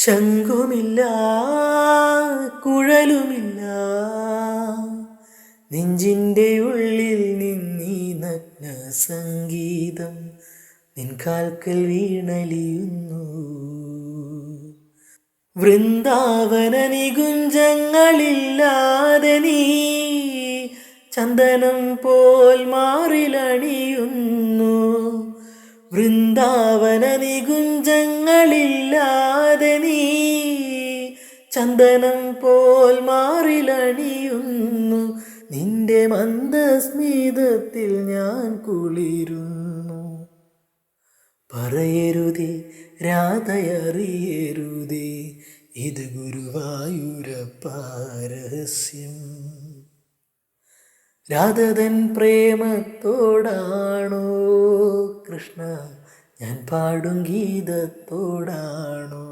ശംഖുമില്ല, കുഴലുമില്ല, നെഞ്ചിൻ്റെ ഉള്ളിൽ നിന്നീ നഗ്ന സംഗീതം നിൻ കാൽക്കൽ വീണലിയുന്നു. വൃന്ദാവന നികുഞ്ചങ്ങളില്ലാതെ നീ ചന്ദനം പോൽ മാറിലണിയുന്നു. വൃന്ദാവന നികുഞ്ചങ്ങളില്ലാതെ നീ ചന്ദനം പോൽ മാറിലണിയുന്നു. നിന്റെ മന്ദസ്മിതത്തിൽ ഞാൻ കുളിരുന്നു. പറയരുതേ രാധയറിയരുതേ, ഇത് ഗുരുവായൂരപ്പ രഹസ്യം. രാധതൻ പ്രേമത്തോടാണോ കൃഷ്ണ ഞാൻ പാടും ഗീതത്തോടാണോ?